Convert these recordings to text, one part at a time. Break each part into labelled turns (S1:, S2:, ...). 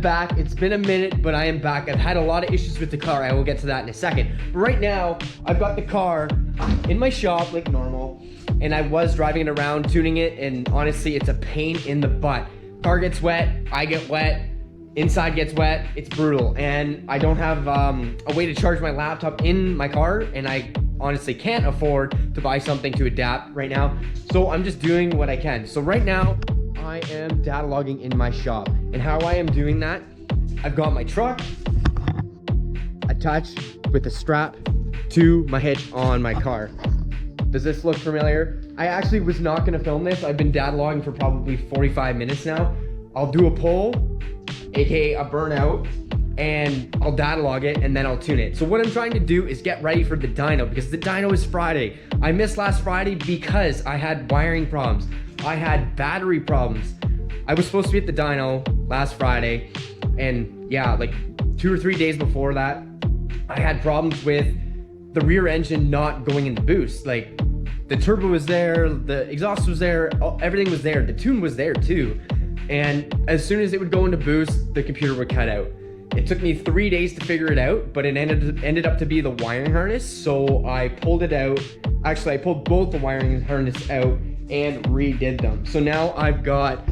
S1: back. It's been a minute, but I am back. I've had a lot of issues with the car. I will get to that in a second. But right now, I've got the car in my shop like normal, and I was driving it around, tuning it, and honestly, it's a pain in the butt. Car gets wet, I get wet, inside gets wet, it's brutal. And I don't have a way to charge my laptop in my car, and I honestly can't afford to buy something to adapt right now. So I'm just doing what I can. So right now, I am data logging in my shop. And how I am doing that, I've got my truck attached with a strap to my hitch on my car. Does this look familiar? I actually was not gonna film this. I've been data logging for probably 45 minutes now. I'll do a poll, AKA a burnout, and I'll data log it and then I'll tune it. So what I'm trying to do is get ready for the dyno, because the dyno is Friday. I missed last Friday because I had wiring problems. I had battery problems. I was supposed to be at the dyno last Friday, and yeah, like 2 or 3 days before that, I had problems with the rear engine not going into boost. Like the turbo was there, the exhaust was there, everything was there. The tune was there too. And as soon as it would go into boost, the computer would cut out. It took me 3 days to figure it out, but it ended up to be the wiring harness. So I pulled it out. Actually, I pulled both the wiring harness out and redid them. So now I've got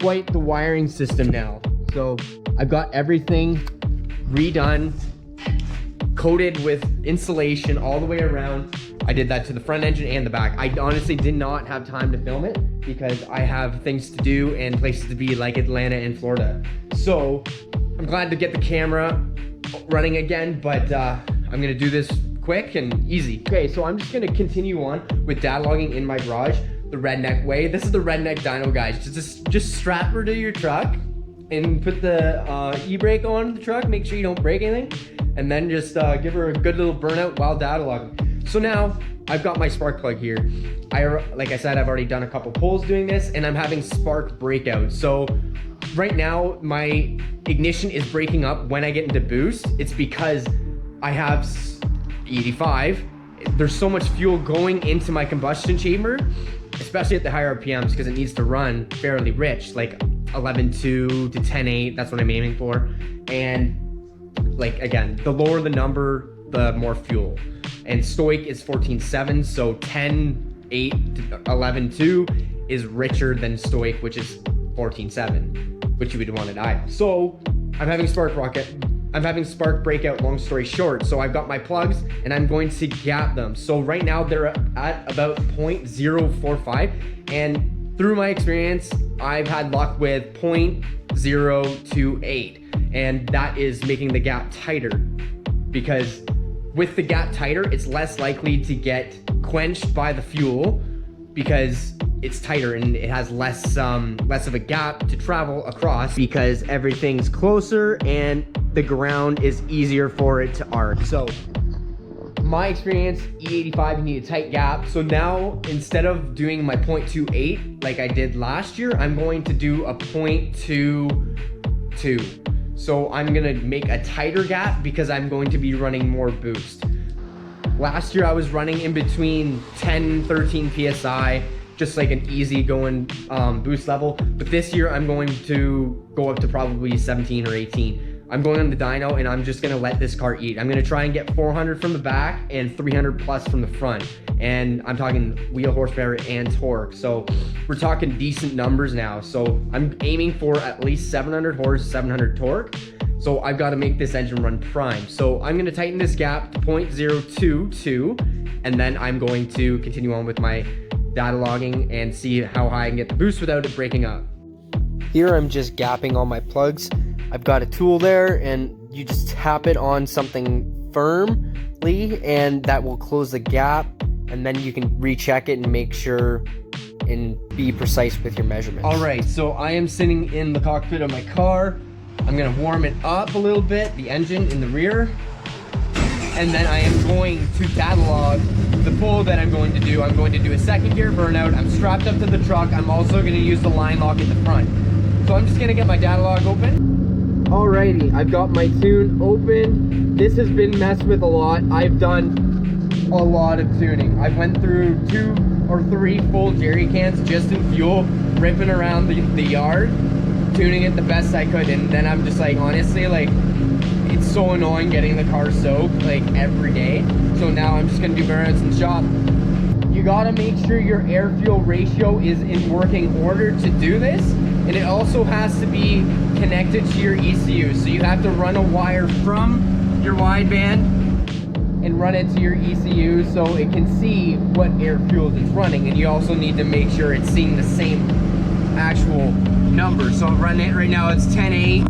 S1: quite the wiring system now. So I've got everything redone, coated with insulation all the way around. I did that to the front engine and the back. I honestly did not have time to film it because I have things to do and places to be like Atlanta and Florida. So I'm glad to get the camera running again, but I'm gonna do this quick and easy. Okay, so I'm just gonna continue on with data logging in my garage the redneck way. This is the redneck dyno, guys. Just strap her to your truck and put the e-brake on the truck. Make sure you don't break anything, and then just give her a good little burnout while data logging. So now I've got my spark plug here. Like I said, I've already done a couple pulls doing this, and I'm having spark breakouts. So right now my ignition is breaking up when I get into boost. It's because I have E85. There's so much fuel going into my combustion chamber, especially at the higher RPMs, because it needs to run fairly rich, like 11.2 to 10.8. That's what I'm aiming for. And like, again, the lower the number, the more fuel. And stoic is 14.7, so 10.8 to 11.2 is richer than stoic, which is 14.7, which you would want at idle. So I'm having spark breakout, long story short. So I've got my plugs and I'm going to gap them. So right now they're at about 0.045, and through my experience, I've had luck with 0.028, and that is making the gap tighter, because with the gap tighter, it's less likely to get quenched by the fuel because it's tighter and it has less of a gap to travel across, because everything's closer and the ground is easier for it to arc. So my experience, E85, you need a tight gap. So now instead of doing my 0.28 like I did last year, I'm going to do a 0.22. So I'm gonna make a tighter gap because I'm going to be running more boost. Last year I was running in between 10, 13 PSI, just like an easy going boost level. But this year I'm going to go up to probably 17 or 18. I'm going on the dyno and I'm just gonna let this car eat. I'm gonna try and get 400 from the back and 300 plus from the front. And I'm talking wheel horsepower and torque. So we're talking decent numbers now. So I'm aiming for at least 700 horse, 700 torque. So I've got to make this engine run prime. So I'm gonna tighten this gap to 0.022, and then I'm going to continue on with my data logging and see how high I can get the boost without it breaking up. Here I'm just gapping all my plugs. I've got a tool there, and you just tap it on something firmly and that will close the gap, and then you can recheck it and make sure and be precise with your measurements. All right, so I am sitting in the cockpit of my car. I'm gonna warm it up a little bit, the engine in the rear, and then I am going to data log the pull that I'm going to do. I'm going to do a second gear burnout. I'm strapped up to the truck. I'm also gonna use the line lock in the front. So I'm just gonna get my data log open. Alrighty, I've got my tune open. This has been messed with a lot. I've done a lot of tuning. I went through 2 or 3 full jerry cans just in fuel, ripping around the yard, tuning it the best I could, and then I'm just like, honestly, like, it's so annoying getting the car soaked like every day. So now I'm just gonna do burnouts in the shop. You gotta make sure your air-fuel ratio is in working order to do this, and it also has to be connected to your ECU. So you have to run a wire from your wideband and run it to your ECU so it can see what air fuels it's running, and you also need to make sure it's seeing the same actual number. So I'm running it right now, it's 10.8,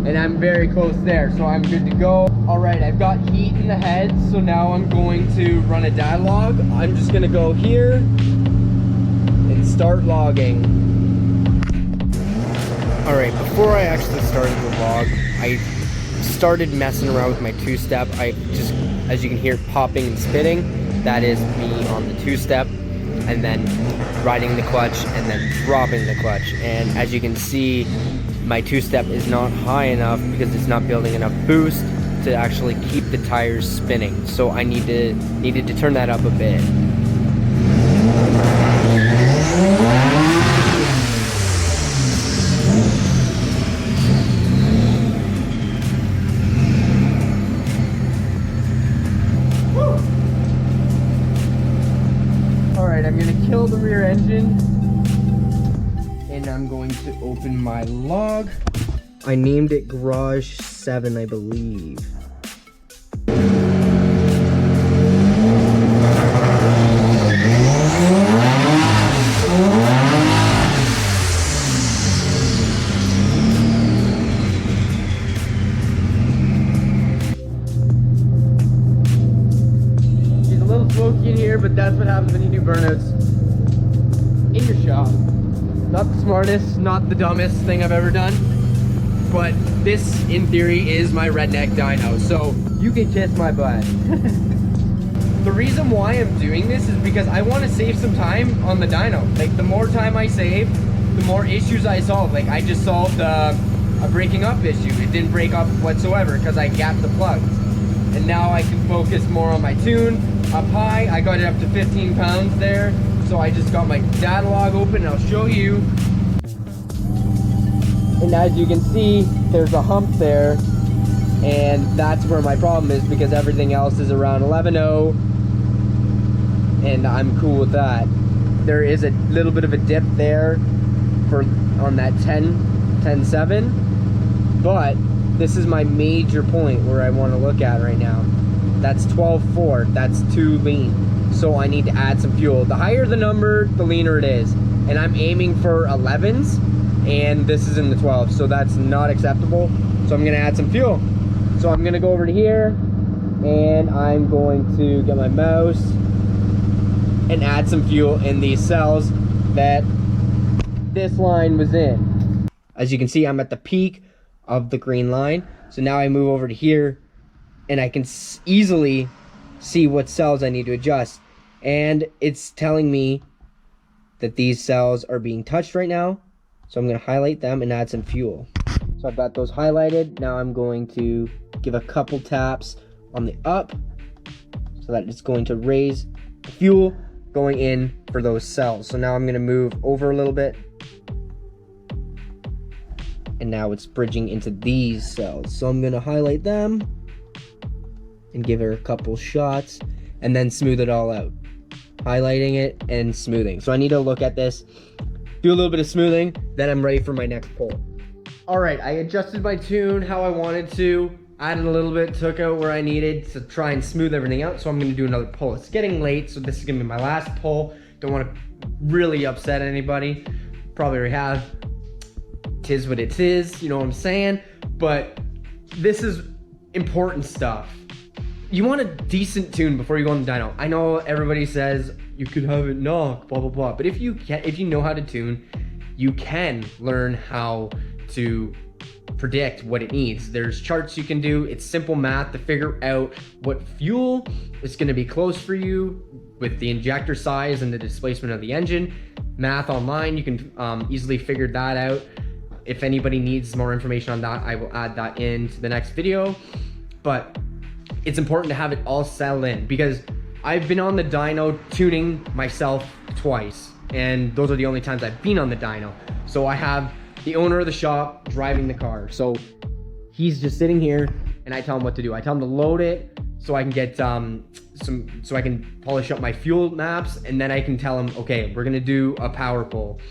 S1: and I'm very close there, so I'm good to go. All right, I've got heat in the head, so now I'm going to run a dialogue. I'm just gonna go here and start logging. All right, before I actually started the log, I started messing around with my two-step. I just, as you can hear, popping and spitting. That is me on the two-step, and then riding the clutch and then dropping the clutch. And as you can see, my two-step is not high enough because it's not building enough boost to actually keep the tires spinning. So I needed to turn that up a bit. I'm gonna kill the rear engine, and I'm going to open my log. I named it Garage 7, I believe. It's a little smoky in here, but that's what happens when you do burnouts in your shop. Not the smartest, not the dumbest thing I've ever done, but this, in theory, is my redneck dyno, so you can kiss my butt. The reason why I'm doing this is because I want to save some time on the dyno. Like, the more time I save, the more issues I solve. Like, I just solved a breaking up issue. It didn't break up whatsoever because I gapped the plugs. And now I can focus more on my tune. Up high, I got it up to 15 pounds there. So I just got my data log open, and I'll show you. And as you can see, there's a hump there, and that's where my problem is, because everything else is around 11.0, and I'm cool with that. There is a little bit of a dip there on that 10.7, but this is my major point where I want to look at right now. That's 12.4, that's too lean. So I need to add some fuel. The higher the number, the leaner it is. And I'm aiming for 11s, and this is in the 12s, so that's not acceptable. So I'm gonna add some fuel. So I'm gonna go over to here, and I'm going to get my mouse and add some fuel in these cells that this line was in. As you can see, I'm at the peak of the green line. So now I move over to here, and I can easily see what cells I need to adjust. And it's telling me that these cells are being touched right now. So I'm gonna highlight them and add some fuel. So I've got those highlighted. Now I'm going to give a couple taps on the up so that it's going to raise the fuel going in for those cells. So now I'm gonna move over a little bit. And now it's bridging into these cells. So I'm gonna highlight them and give her a couple shots and then smooth it all out. Highlighting it and smoothing. So I need to look at this, do a little bit of smoothing, then I'm ready for my next pull. All right, I adjusted my tune how I wanted to, added a little bit, took out where I needed to try and smooth everything out. So I'm gonna do another pull. It's getting late, so this is gonna be my last pull. Don't wanna really upset anybody. Probably already have. Tis what it is, you know what I'm saying? But this is important stuff. You want a decent tune before you go on the dyno. I know everybody says you could have it knock, blah, blah, blah. But if you know how to tune, you can learn how to predict what it needs. There's charts you can do. It's simple math to figure out what fuel is gonna be close for you with the injector size and the displacement of the engine. Math online, you can easily figure that out. If anybody needs more information on that, I will add that into the next video. But it's important to have it all settled in, because I've been on the dyno tuning myself twice, and those are the only times I've been on the dyno. So I have the owner of the shop driving the car. So he's just sitting here and I tell him what to do. I tell him to load it so I can get so I can polish up my fuel maps, and then I can tell him, okay, we're gonna do a power pull.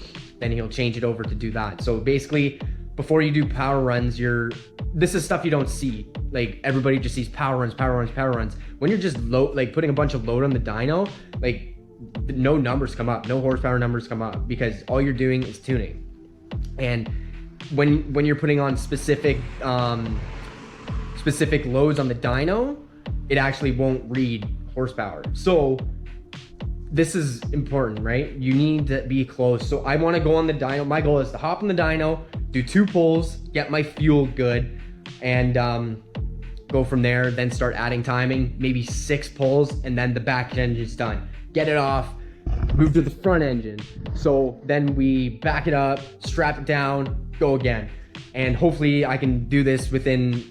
S1: Then he'll change it over to do that. So basically, before you do power runs, this is stuff you don't see. Like, everybody just sees power runs, power runs, power runs. When you're just putting a bunch of load on the dyno, like, no numbers come up, no horsepower numbers come up, because all you're doing is tuning. And when you're putting on specific loads on the dyno, it actually won't read horsepower. So this is important, right? You need to be close. So I want to go on the dyno. My goal is to hop on the dyno, do 2 pulls, get my fuel good, and go from there. Then start adding timing, maybe 6 pulls, and then the back engine's done. Get it off, move to the front engine. So then we back it up, strap it down, go again. And hopefully I can do this within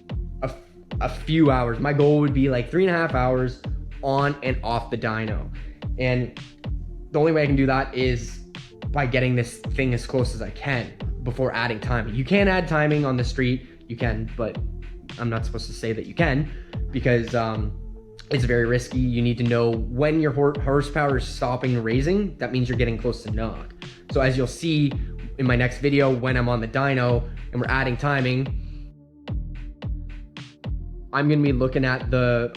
S1: a few hours. My goal would be like 3.5 hours on and off the dyno. And the only way I can do that is by getting this thing as close as I can before adding timing. You can add timing on the street, you can, but I'm not supposed to say that you can, because it's very risky. You need to know when your horsepower is stopping raising. That means you're getting close to knock. So as you'll see in my next video, when I'm on the dyno and we're adding timing, I'm gonna be looking at the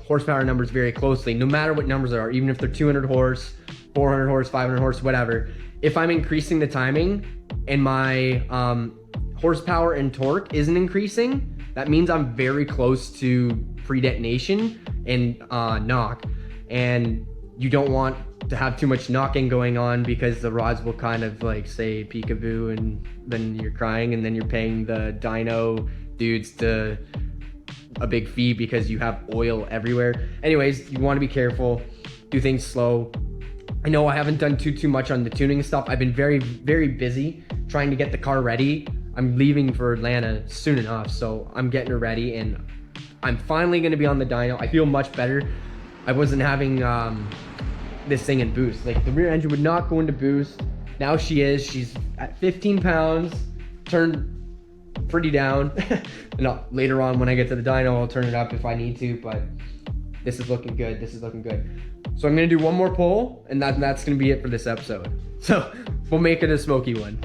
S1: horsepower numbers very closely, no matter what numbers there are, even if they're 200 horse, 400 horse, 500 horse, whatever. If I'm increasing the timing and my horsepower and torque isn't increasing, that means I'm very close to pre-detonation and knock. And you don't want to have too much knocking going on, because the rods will kind of like say peekaboo, and then you're crying, and then you're paying the dyno dudes to a big fee because you have oil everywhere. Anyways, you want to be careful, do things slow. I know I haven't done too much on the tuning stuff. I've been very, very busy trying to get the car ready. I'm leaving for Atlanta soon enough, so I'm getting her ready, and I'm finally going to be on the dyno. I feel much better. I wasn't having this thing in boost. Like, the rear engine would not go into boost. Now she is. She's at 15 pounds, turned pretty down. No, later on when I get to the dyno, I'll turn it up if I need to, but this is looking good. This is looking good. So I'm gonna do one more pull, and that's gonna be it for this episode. So we'll make it a smoky one.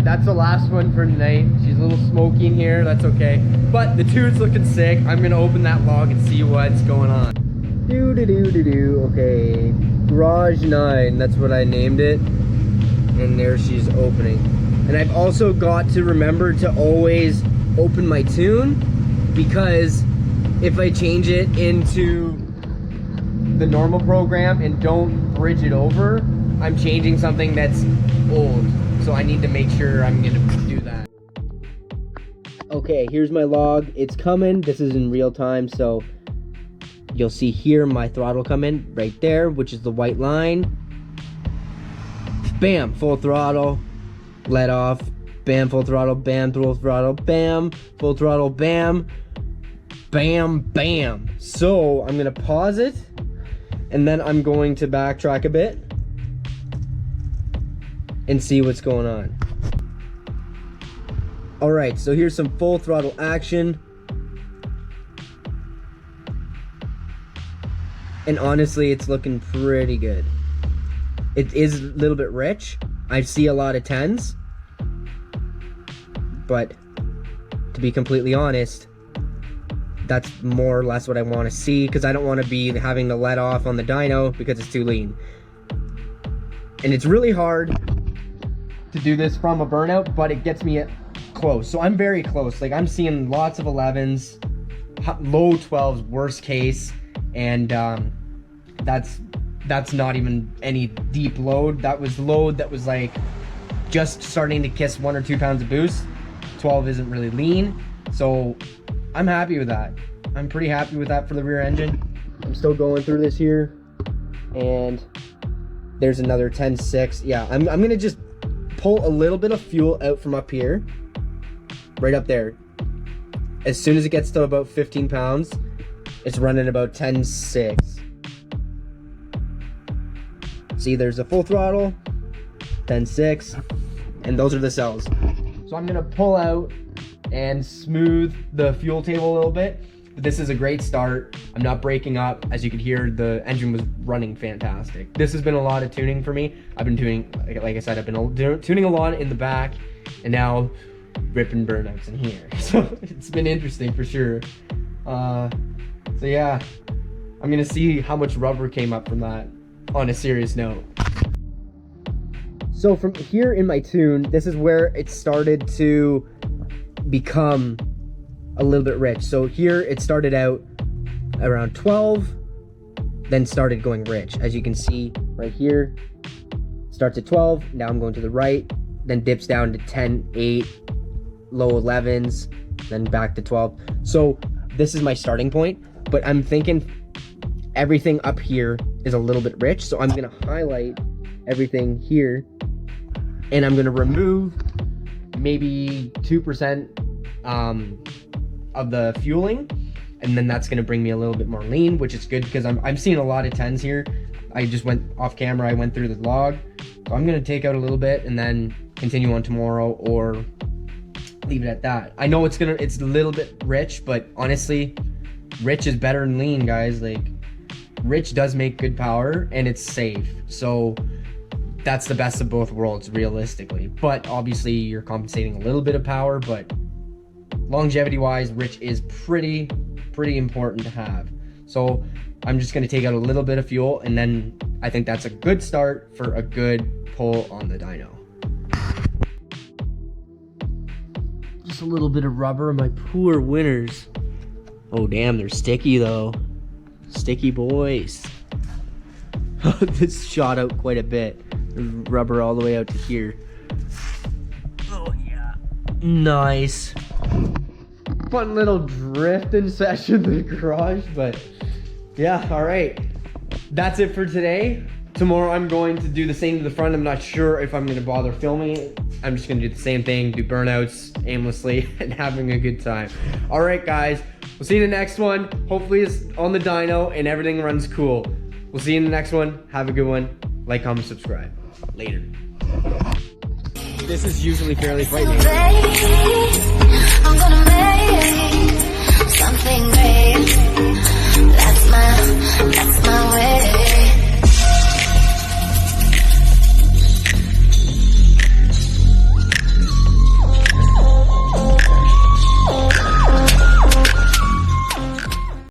S1: That's the last one for tonight. She's a little smoky in here, that's okay. But the tune's looking sick. I'm gonna open that log and see what's going on. Okay. Garage 9, that's what I named it. And there she's opening. And I've also got to remember to always open my tune, because if I change it into the normal program and don't bridge it over, I'm changing something that's old. So I need to make sure I'm gonna do that. Okay, here's my log. It's coming. This is in real time, so you'll see here my throttle come in right there, which is the white line. Bam, full throttle, let off. Bam, full throttle, bam, full throttle, bam, full throttle, bam, bam, bam. So I'm gonna pause it, and then I'm going to backtrack a bit and see what's going on. All right, so here's some full throttle action. And honestly, it's looking pretty good. It is a little bit rich. I see a lot of 10s, but to be completely honest, that's more or less what I want to see, because I don't want to be having to let off on the dyno because it's too lean. And it's really hard to do this from a burnout, but it gets me close. So I'm very close. Like, I'm seeing lots of 11s, low 12s, worst case, and that's not even any deep load. That was load that was like just starting to kiss 1 or 2 pounds of boost. 12 isn't really lean, so I'm happy with that. I'm pretty happy with that for the rear engine. I'm still going through this here, and there's another 10.6. Yeah, I'm gonna just pull a little bit of fuel out from up here, right up there. As soon as it gets to about 15 pounds, it's running about 10.6. See, there's a full throttle, 10.6, and those are the cells. So I'm gonna pull out and smooth the fuel table a little bit. But this is a great start. I'm not breaking up. As you could hear, the engine was running fantastic. This has been a lot of tuning for me. I've been tuning, like I said, I've been tuning a lot in the back, and now ripping burnouts in here. So it's been interesting for sure. So yeah, I'm gonna see how much rubber came up from that on a serious note. So from here in my tune, this is where it started to become a little bit rich. So here it started out around 12, then started going rich. As you can see right here, starts at 12, now I'm going to the right, then dips down to 10, 8, low 11s, then back to 12. So this is my starting point, but I'm thinking everything up here is a little bit rich. So I'm gonna highlight everything here, and I'm gonna remove maybe 2% of the fueling, and then that's gonna bring me a little bit more lean, which is good because I'm seeing a lot of 10s here. I just went off camera, I went through the log. So I'm gonna take out a little bit and then continue on tomorrow, or leave it at that. I know it's a little bit rich, but honestly, rich is better than lean, guys. Like, rich does make good power and it's safe. So that's the best of both worlds, realistically. But obviously you're compensating a little bit of power, but longevity wise, rich is pretty important to have. So I'm just gonna take out a little bit of fuel, and then I think that's a good start for a good pull on the dyno. Just a little bit of rubber, my poor winners. Oh damn, they're sticky though. Sticky boys. This shot out quite a bit. There's rubber all the way out to here. Oh yeah. Nice. Fun little drifting session in the garage, but yeah, all right. That's it for today. Tomorrow I'm going to do the same to the front. I'm not sure if I'm gonna bother filming it. I'm just gonna do the same thing, do burnouts aimlessly and having a good time. All right, guys, we'll see you in the next one. Hopefully it's on the dyno and everything runs cool. We'll see you in the next one. Have a good one. Like, comment, subscribe. Later. This is usually fairly frightening. I'm gonna make something great. That's my way.